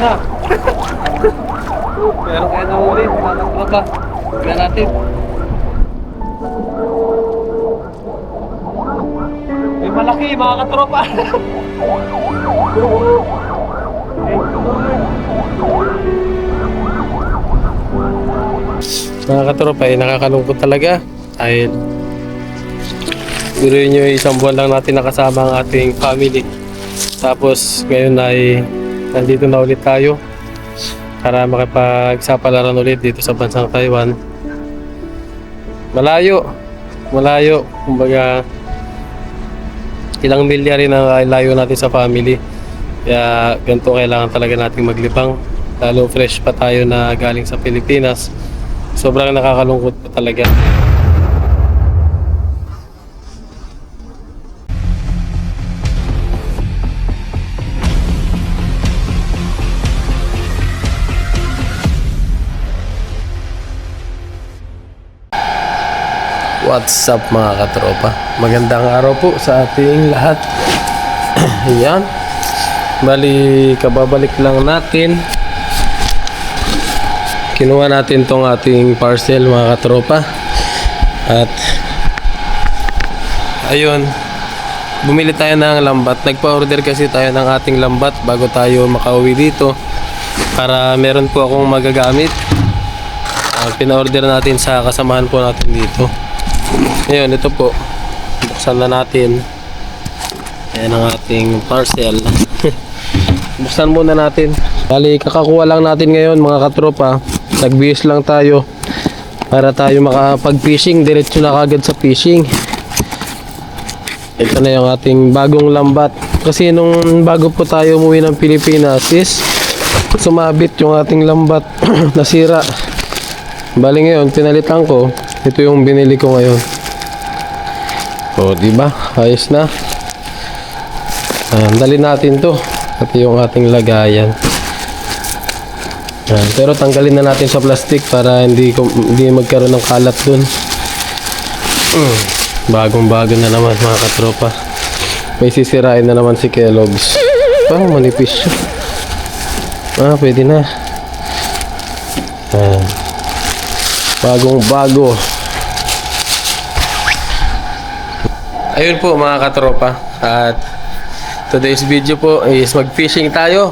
na. Meron kaya na ulit. Tatakbo pa. Tignan natin. May malaki mga katropa. Mga katropa, nakakalungkot talaga. Dahil biruin nyo, isang buwan lang natin nakasama ang ating family. Tapos ngayon ay nandito na ulit tayo para makipagsapalaran ulit dito sa bansang Taiwan. Malayo. Kumbaga ilang milya rin ang layo natin sa family. Kaya ganito kailangan talaga nating maglibang. Lalo fresh pa tayo na galing sa Pilipinas. Sobrang nakakalungkot pa talaga. What's up mga katropa? Magandang araw po sa ating lahat. Ayan. Bali, kababalik lang natin. Kinuha natin tong ating parcel mga katropa. At ayun, bumili tayo ng lambat. Nagpa-order kasi tayo ng ating lambat bago tayo makauwi dito. Para meron po akong magagamit. Pina-order natin sa kasamahan po natin dito. Ngayon, ito po. Buksan na natin. Ayan ang ating parcel. Buksan muna natin. Bali, kakakuha lang natin ngayon mga katropa. Nagbihis lang tayo para tayo makapag-fishing. Diretso na kagad sa fishing. Ito na yung ating bagong lambat. Kasi nung bago po tayo umuwi ng Pilipinas is sumabit yung ating lambat. Nasira. Bali ngayon, pinalitan ko. Ito yung binili ko ngayon. O, diba? Ayos na. Dali natin to. Ito yung ating lagayan. Pero tanggalin na natin sa plastic para hindi magkaroon ng kalat dun. Bagong bago na naman mga katropa. May sisirain na naman si Kellogg's. Parang manipis siya. Pwede na. Bagong bago. Ayun po mga katropa. At today's video po is mag-fishing tayo.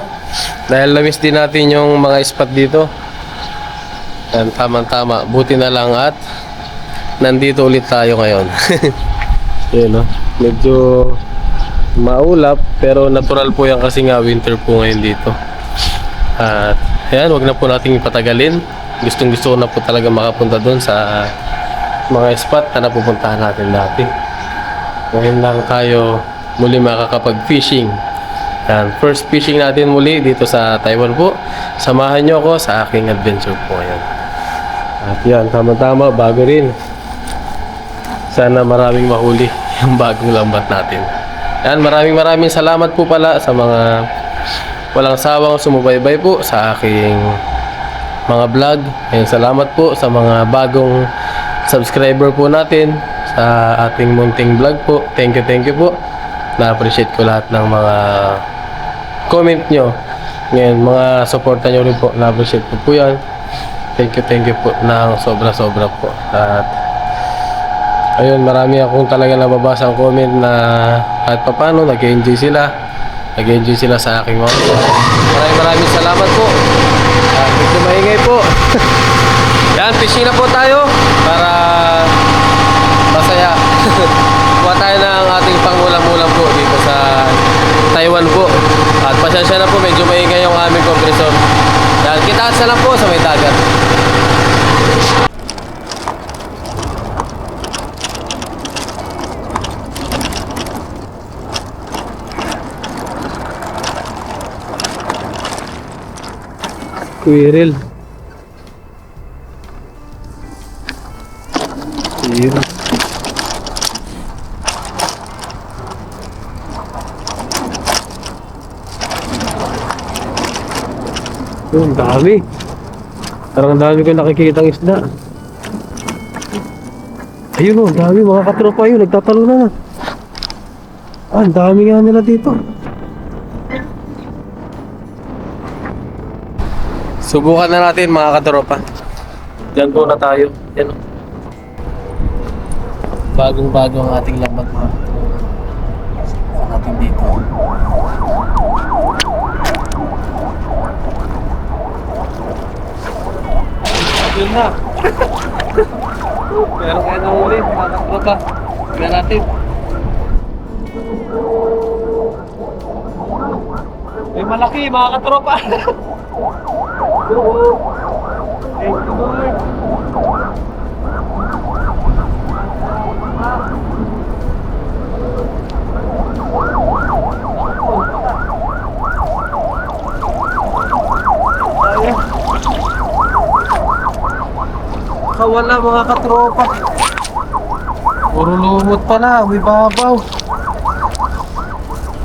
Dahil na-miss din natin yung mga spot dito. And tama-tama. Buti na lang at nandito ulit tayo ngayon. Yun, no? Medyo maulap pero natural po yan kasi nga winter po ngayon dito. At ayan, wag na po nating ipatagalin. Gustong gusto ko na po talaga makapunta doon sa mga spot na napupuntahan natin dati. Ngayon lang tayo muli makakapag-fishing. And first fishing natin muli dito sa Taiwan po. Samahan nyo ako sa aking adventure po ngayon. At yan, tama-tama, bago rin. Sana maraming mahuli yung bagong lambat natin. Yan, maraming salamat po pala sa mga walang sawang sumubaybay po sa aking mga vlog. Ayun, salamat po sa mga bagong subscriber po natin sa ating munting vlog po. Thank you po. Na-appreciate ko lahat ng mga comment nyo. Ngayon, mga supporta nyo rin po. Na-appreciate ko po yan. Thank you po ng sobra po. At ayun, marami akong talaga nababasa ang comment na kahit papano nag-enjoy sila. Nag-enjoy sila sa aking mga maraming salamat po. Medyo maingay po. Yan, fishing na po tayo para masaya. Kuha tayo ng ating pangulam-ulam po dito sa Taiwan po. At pasensya na po, medyo maingay yung aming kompresor. Yan, kita sa lang po sa may dagat. Squirrel. Ayun. Ang dami. Parang dami ko nakikitang isda. Ayun o, dami mga katropa yun. Nagtatalo na. Ang dami nga nila dito. Subukan na natin mga katropa. Diyan muna tayo. Yan o. Bagong-bago ang ating lambat mga katropa. Subukan natin dito. Yun na. Pero kaya na uli mga katropa. Tignan natin. May malaki mga katropa. Thank you, Lord. Kawala mga katropa. Puro lumot pala, may babaw.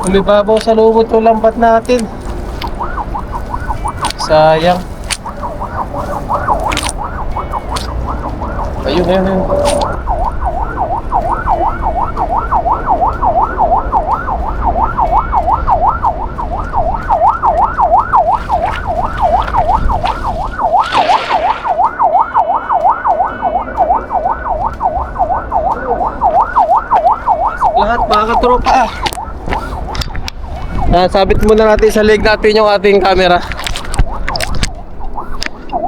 May babaw sa lumot yung lambat natin. Sayang. Ayun. Lahat mga katropa. Sabit muna natin sa leg natin yung ating camera.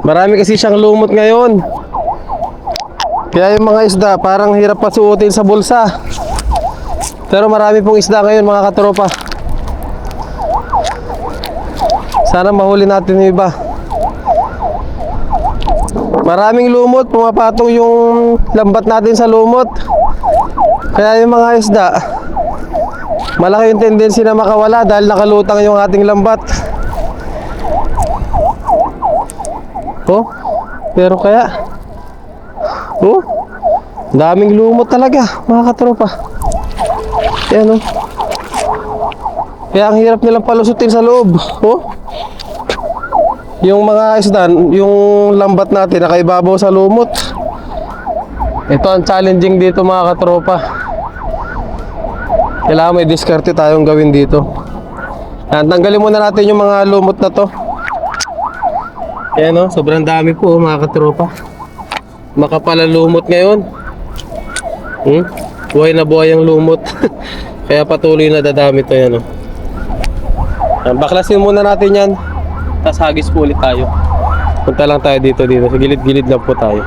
Marami kasi siyang lumot ngayon. Kaya yung mga isda parang hirap pasuotin sa bulsa. Pero marami pong isda ngayon mga katropa. Sana mahuli natin yung iba. Maraming lumot, pumapatong yung lambat natin sa lumot. Kaya yung mga isda malaki yung tendency na makawala dahil nakalutang yung ating lambat. Oh, pero kaya daming lumot talaga mga katropa. Yan oh. Kaya ang hirap nilang palusutin sa loob. Oh, yung mga isda, yung lambat natin nakaibabaw sa lumot. Ito ang challenging dito mga katropa. Kailangan may diskarte tayong gawin dito. Tanggalin muna natin yung mga lumot na to. Ayan o, sobrang dami po mga katropa. Makapal ang lumot ngayon. Buhay na buhay ang lumot. Kaya patuloy na dadami to. Yan o. Baklasin muna natin yan. Tapos hagis po ulit tayo. Punta lang tayo dito. Sa gilid-gilid lang po tayo.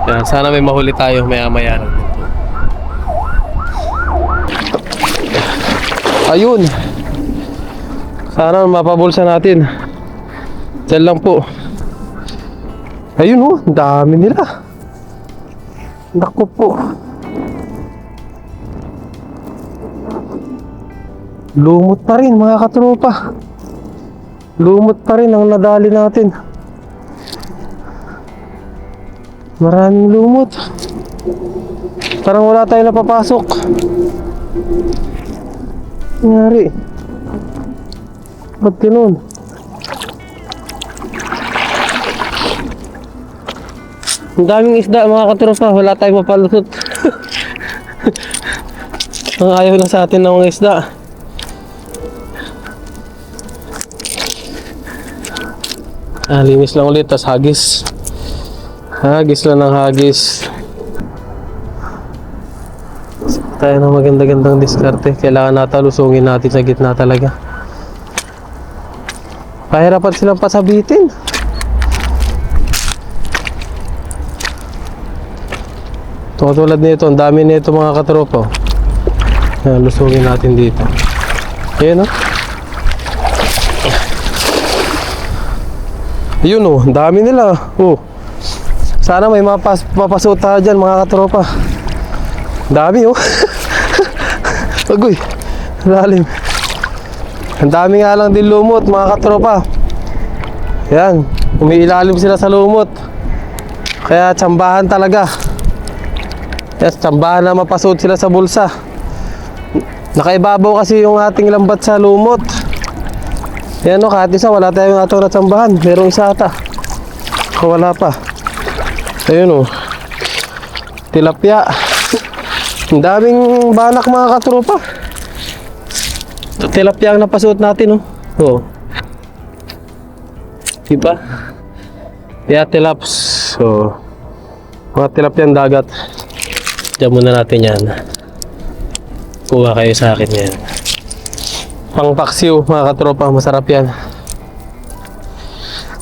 Yan, sana may mahuli tayo maya-maya lang. Ayun. Sana mapabulsa natin. Diyan lang po. Ayun oh, ang dami nila. Naku po. Lumot pa rin mga katropa. Lumot pa rin ang nadali natin. Maraming lumot. Parang wala tayong napapasok. Nangyari. Ba't ganun? Ang daming isda mga katropa. Wala tayong mapalusot. Ang ayaw lang sa atin ng mga isda. Linis lang ulit. Tas hagis. Hagis lang ng hagis. Tayo ng maganda-gandang diskarte. Kailangan natalusungin natin sa gitna talaga. Pahirapan silang pasabitin. Tulad nito, ang dami nito mga katropa. Lusungin natin dito. Ayan o. Ayun o, ang dami nila. Sana may mapasot tayo dyan mga katropa. Dami oh. Agoy, lalim. Ang dami nga lang din lumot mga katropa. Yan, umiilalim sila sa lumot. Kaya tsambahan talaga. Yes, tsambahan na mapasot sila sa bulsa. Nakaibabaw kasi yung ating lambat sa lumot. Yan o, kahit isa wala tayong atong natsambahan. Merong isa ata. Wala pa. Ayun o, tilapia. Ang daming banak mga katropa. Tilapia ang napasuot natin oh. Diba? Kaya tilaps. So, mga tilapyang dagat. Diyan muna natin yan. Kuha kayo sa akin yan. Pang paksiw, mga katropa. Masarap yan.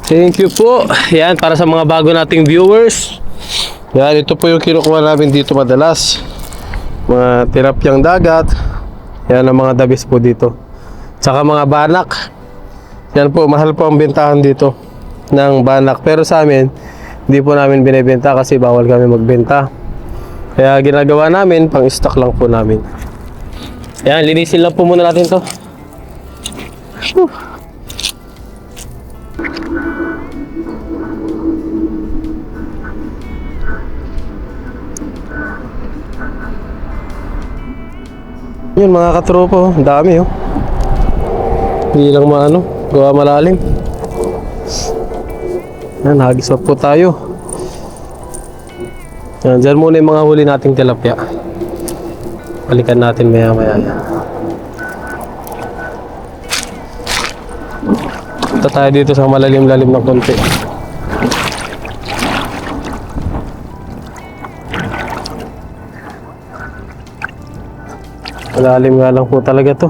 Thank you po. Yan, para sa mga bago nating viewers. Yan, ito po yung kinukuha namin dito madalas. Mga tilapyang dagat. Yan ang mga dabis po dito. Tsaka mga banak. Yan po, mahal po ang bentahan dito ng banak. Pero sa amin, hindi po namin binibenta kasi bawal kami magbenta. Kaya ginagawa namin, pang stock lang po namin. Yan, linisin lang po muna natin to. Whew. Yun mga katropa, ang dami oh. Hindi lang maano, gawa malalim. Yan, hagis pa po tayo. Yan, dyan muna yung mga huli nating tilapia. Balikan natin maya maya. Ito tayo dito sa malalim-lalim na konti. Malalim nga lang po talaga to.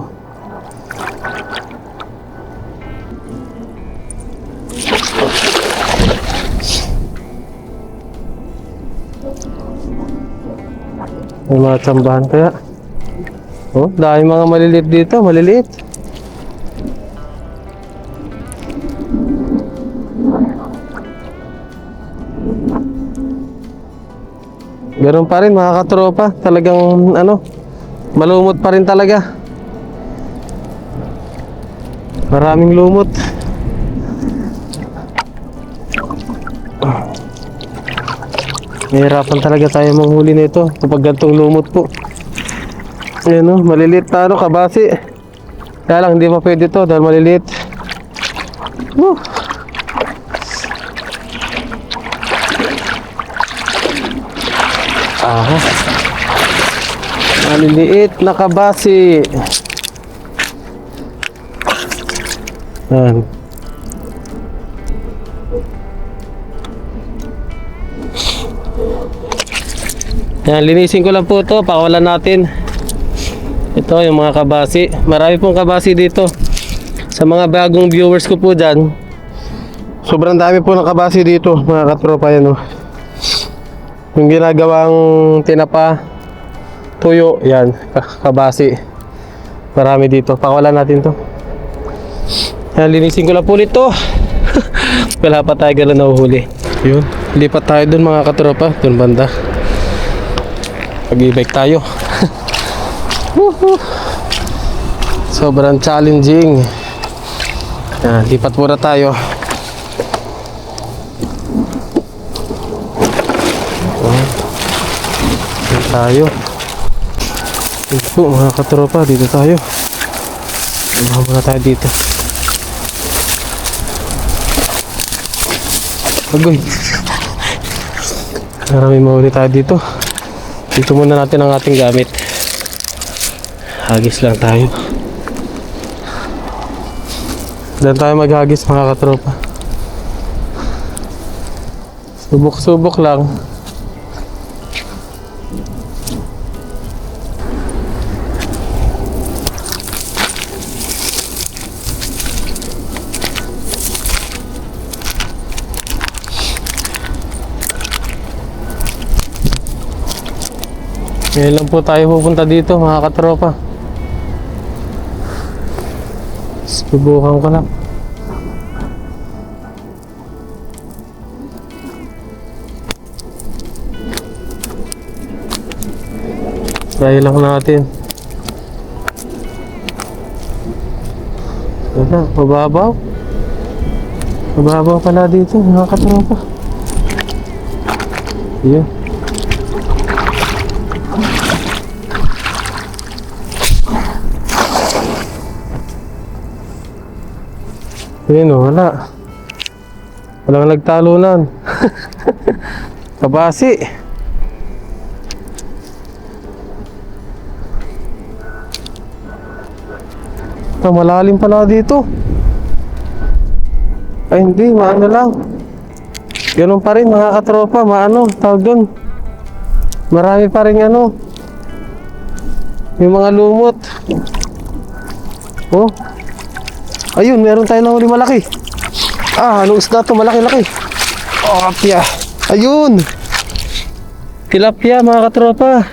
May mga tsambahan kaya. Oh, dahil mga maliliit dito, maliliit. Meron pa rin mga katropa, talagang ano, malumot pa rin talaga. Maraming lumot. Mahirapan talaga tayo manghuli nito kapag gantong lumot po. Ayan o, maliliit na ano, kabasi. Kaya lang, hindi pa pwede to dahil maliliit. Woo! Aha. Maliliit na kabasi. Ayan. Yan, linisin ko lang po ito, pakawalan natin. Ito yung mga kabasi. Marami pong kabasi dito. Sa mga bagong viewers ko po dyan, sobrang dami po ng kabasi dito, mga katropa. Yan, oh. Yung ginagawang tinapa, tuyo, yan, kabasi. Marami dito, pakawalan natin to. Yan, linisin ko lang po nito. Wala pa tayo gano'n nahuhuli. Yun, lipat tayo dun mga katropa, dun banda. Pag-e-bike tayo. Sobrang challenging. Yan, lipat muna tayo. Dito tayo. Ito mga katropa, dito tayo. Umahan muna tayo dito. Agoy. Marami mahuli tayo dito. Dito muna natin ang ating gamit. Hagis lang tayo. Diyan tayo maghagis mga katropa. Subok-subok lang. Ngayon lang po tayo pupunta dito mga katropa. Subukan ko lang. Try lang natin. Wala, mababaw. Mababaw pala dito mga katropa. Yun. Yun o, wala. Walang nagtalunan. Kabasi. Ito, malalim pala dito. Ay hindi, maano lang. Ganun pa rin mga katropa, maano, tawag doon. Marami pa rin ano. Yung mga lumot. Oh. Ayun, meron tayo ng huli malaki. Ah, anong isda to? Malaki-laki. Oh, tilapia. Ayun. Tilapia mga katropa.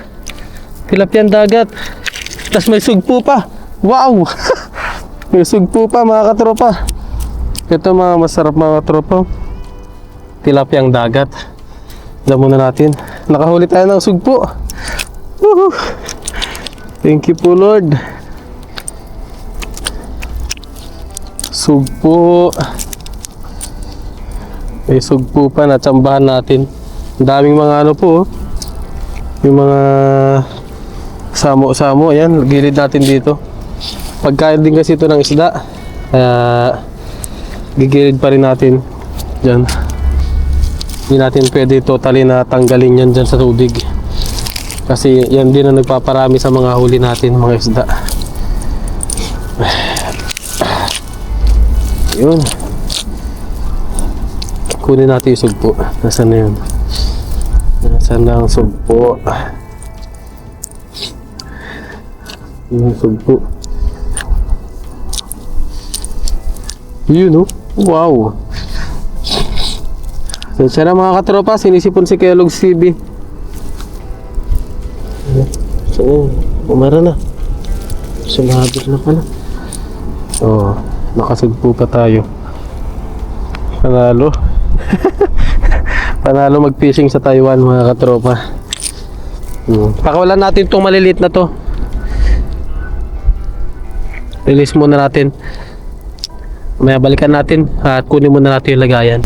Tilapiang dagat. Tapos may sugpo pa. Wow. May sugpo pa mga katropa. Ito mga masarap mga katropa. Tilapiang dagat. Alam muna natin. Nakahuli tayo ng sugpo. Woohoo. Thank you po Lord. Sugpo. May sugpo pa na tsambahan natin. Ang daming mga ano po. Yung mga samo-samo. Ayan, gilid natin dito. Pagkain din kasi ito ng isda. Kaya gigilid pa rin natin. Diyan. Hindi natin pwede totally na tanggalin yan dyan sa tubig. Kasi yan din ang nagpaparami sa mga huli natin, mga isda. Yun. Kunin natin yung sugpo. Nasaan na yun? Nasaan na ang sugpo? Yung sugpo. Yun oh. Wow. So, siya na mga katropa, sinisipon si Kellogg's TV. So, umara na. Sumabit na pala. Oh, nakasugpo pa tayo. Panalo. Panalo mag-fishing sa Taiwan mga katropa. Pakawalan natin itong maliliit na to. Release muna natin. May balikan natin at kunin muna natin yung lagayan.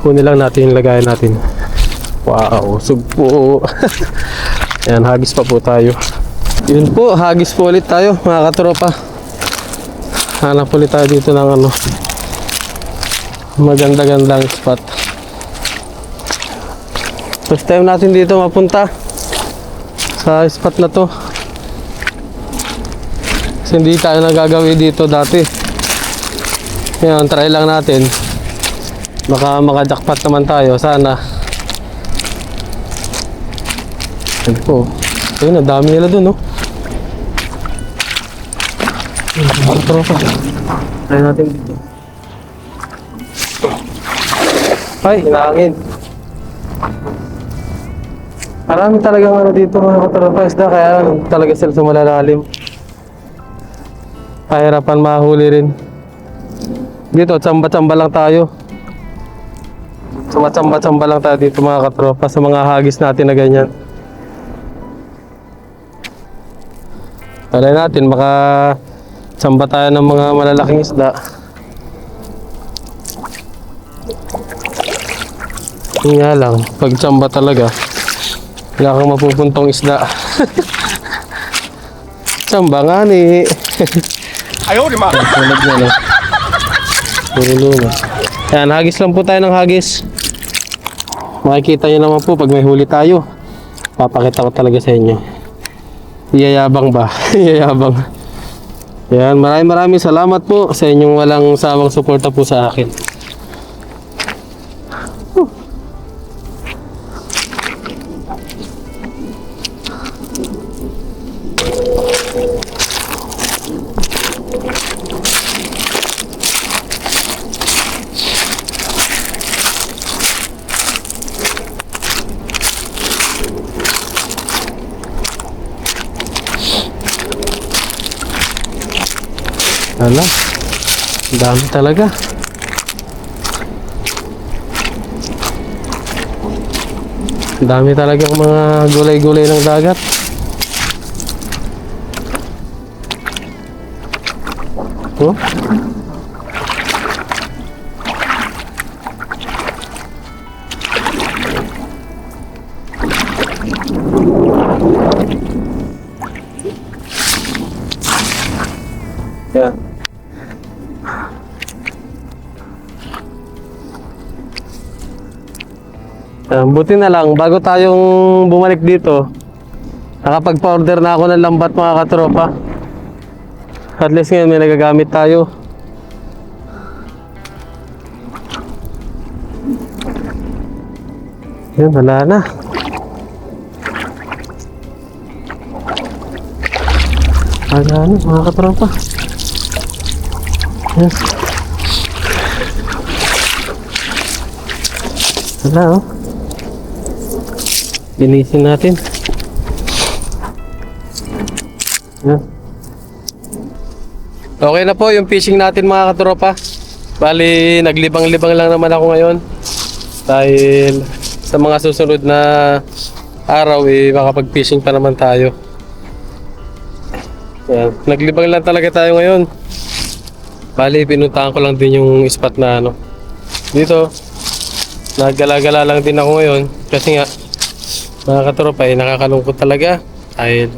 Kunin lang natin yung lagayan natin. Wow, sugpo. Yan, hagis pa po tayo. Yun po, hagis po ulit tayo mga katropa. Hanap ulit tayo dito ng ano, maganda-gandang spot. First time natin dito mapunta sa spot na to. Kasi hindi tayo nagagawi dito dati. Ngayon, try lang natin. Baka maka-jackpot naman tayo. Sana. Ito po. Ayun, ang dami nila dun, no? Try natin dito. Ay, hinangin. Marami talagang ano dito mga katropa isda, kaya talaga sila sa malalalim. Pahirapan mahuli rin. Dito, tsamba-tsamba lang tayo. Tsamba-tsamba lang tayo dito mga katropa sa mga hagis natin na ganyan. Alay natin, baka tsamba tayo ng mga malalaking isda. Yun nga lang, pag tsamba talaga, wala kang mapupuntong isda. Tsamba nga ni. Ayaw, di ma. Tulad nga no. Tulungan. Yan, hagis lang po tayo ng hagis. Makikita nyo naman po pag may huli tayo. Papakita ko talaga sa inyo. Iyayabang ba? Iyayabang. Yan, maraming salamat po sa inyong walang sawang suporta po sa akin. Ala, dami talaga. Dami talagang mga gulay-gulay ng dagat. Oh. Yeah. Buti na lang, bago tayong bumalik dito, nakapag-order na ako ng lambat mga katropa. At least ngayon may nagagamit tayo. Yan, wala na. Wala na, mga katropa. Yan. Wala, oh. Linisin natin. Yan. Okay na po yung fishing natin, mga katropa. Bali, naglibang-libang lang naman ako ngayon. Dahil sa mga susunod na araw, makapag-fishing pa naman tayo. Yan. Naglibang lang talaga tayo ngayon. Bali, pinuntahan ko lang din yung spot na ano. Dito, naggala-gala lang din ako ngayon. Kasi nga, mga katropa, nakakalungkot talaga. Dahil,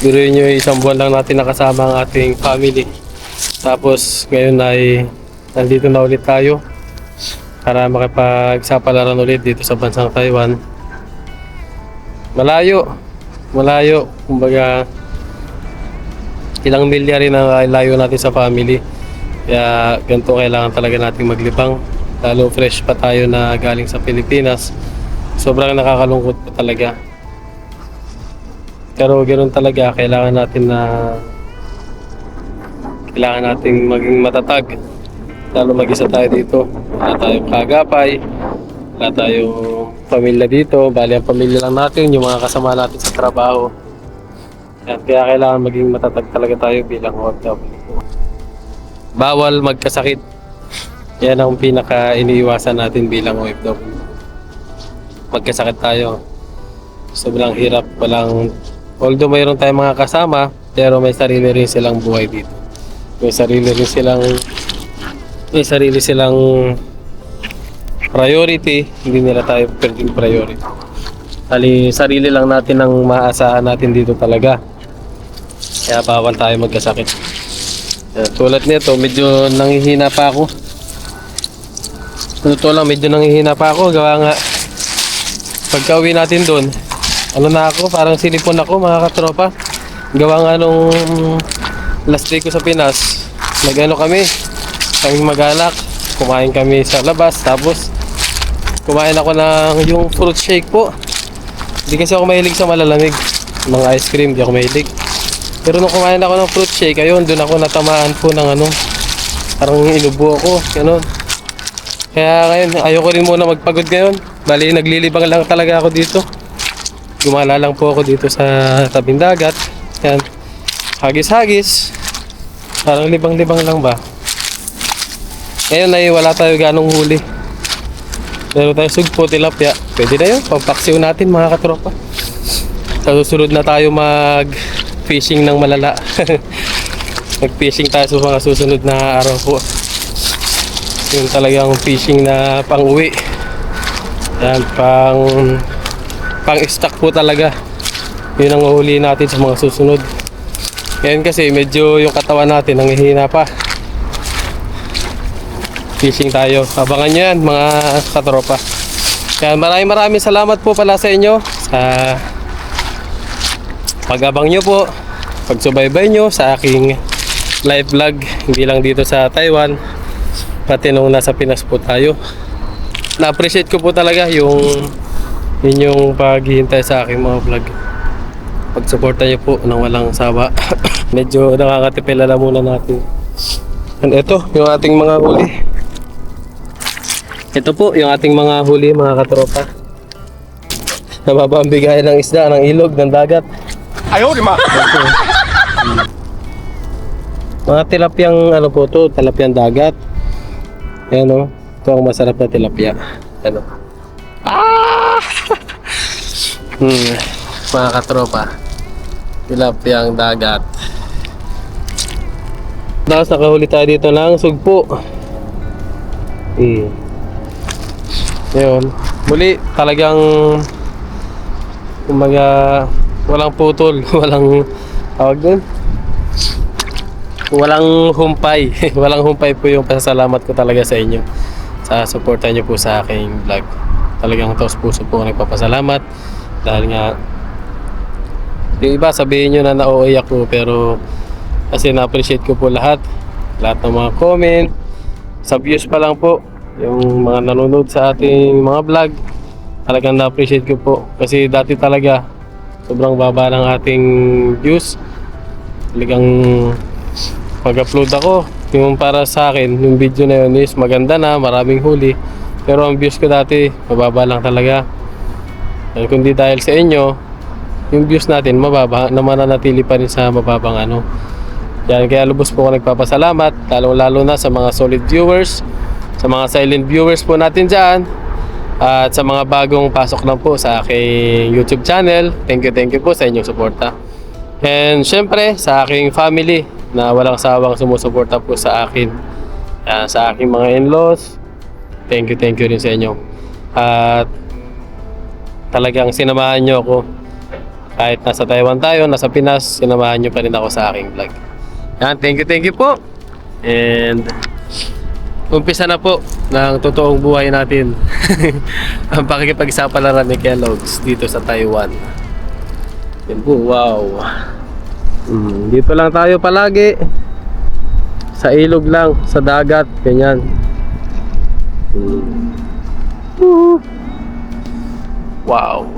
biruin nyo, isang buwan lang natin nakasama ang ating family. Tapos, ngayon ay nandito na ulit tayo para makipagsapalaran ulit dito sa bansang Taiwan. Malayo. Kumbaga, ilang milya rin ang layo natin sa family. Kaya ganito kailangan talaga natin maglibang. Lalo fresh pa tayo na galing sa Pilipinas. Sobrang nakakalungkot pa talaga. Pero ganoon talaga, kailangan nating maging matatag. Lalo mag-isa tayo dito. Wala tayong kagapay. Wala tayong pamilya dito. Bali ang pamilya lang natin, yung mga kasama natin sa trabaho. Kaya kailangan maging matatag talaga tayo bilang OFW. Bawal magkasakit. Yan ang pinaka iniiwasan natin bilang OFW. Magkasakit tayo. Sobrang hirap. Although mayroon tayong mga kasama, pero may sarili rin silang buhay dito. May sarili silang priority. Hindi nila tayo pwedeng priority. Sarili lang natin ang maaasahan natin dito talaga. Kaya bawal tayo magkasakit. Tulad nito, medyo nanghihina pa ako. Medyo nanghihina pa ako. Gawa nga, pagka uwi natin doon, parang sinipon ako, mga katropa. Gawa nga nung last day ko sa Pinas, kami mag-anak, kumain kami sa labas, tapos kumain ako ng yung fruit shake po. Hindi kasi ako mahilig sa malalamig, mga ice cream, hindi ako mahilig. Pero nung kumain ako ng fruit shake, ayun, doon ako natamaan po ng parang inubo ako, gano'n. Kaya ngayon, ayoko rin muna magpagod ngayon. Bali, naglilibang lang talaga ako dito. Gumala lang po ako dito sa tabing dagat. Yan. Hagis-hagis. Parang libang-libang lang ba? Ngayon ay wala tayo ganong huli. Meron tayo sugpo, tilapia. Pwede na yun. Pampaksiw natin, mga katropa. Sa susunod na tayo mag-fishing ng malala. Mag-fishing tayo sa mga susunod na araw po. Yung talagang fishing na pang-uwi. Yan, pang-stock po talaga. Yun ang uhuli natin sa mga susunod. Ngayon kasi medyo yung katawan natin nanghihina pa. Fishing tayo. Abangan nyo yan, mga katropa. Kaya maraming salamat po pala sa inyo sa pag-abang nyo po, pagsubaybay nyo sa aking live vlog. Hindi lang dito sa Taiwan, pati nung nasa Pinas po tayo. Na-appreciate ko po talaga yung inyong paghihintay sa aking mga vlog. Pagsuporta nyo po ng walang sawa. Medyo nakakatipila na muna natin. And ito, yung ating mga huli. Ito po, yung ating mga huli, mga katropa. Nababambigay ng isda, ng ilog, ng dagat. Ayaw, di ma! Mga tilapyang, po to, tilapyang dagat. Ayan o, ito ang masarap na tilapia. Ano? Mga katropa, tilapyang dagat. Tapos nakahuli tayo dito ng sugpo. Yun. Muli, talagang kumbaga walang putol, walang tawag dun, walang humpay. Walang humpay po yung pasasalamat ko talaga sa inyo sa suporta nyo po sa aking vlog. Talagang taos puso po nagpapasalamat dahil nga yung iba sabihin nyo na na-OA ako, pero kasi na-appreciate ko po lahat ng mga comment. Sa views pa lang po, yung mga nanonood sa ating mga vlog. Talagang na-appreciate ko po. Kasi dati talaga, sobrang baba ng ating views. Talagang pag-upload ako, yung para sa akin, yung video na yun is maganda na, maraming huli. Pero ang views ko dati, mababa lang talaga. And kundi dahil sa inyo, yung views natin mababa, na mananatili pa rin sa mababang ano. Yan, kaya lubos po ako nagpapasalamat, lalo na sa mga solid viewers, sa mga silent viewers po natin dyan, at sa mga bagong pasok lang po sa aking YouTube channel. Thank you po sa inyong suporta. And syempre sa aking family na walang sawang sumusuporta po sa akin, sa aking mga in-laws. Thank you rin sa inyo. At talagang sinamahan nyo ako. Kahit nasa Taiwan tayo, nasa Pinas, sinamahan nyo pa rin ako sa aking vlog. Yan, thank you po. And umpisa na po ng totoong buhay natin. Ang pakikipagsapalaran ni Kellogg's dito sa Taiwan. Yan po, wow. Dito lang tayo palagi. Sa ilog lang, sa dagat, ganyan. Wow.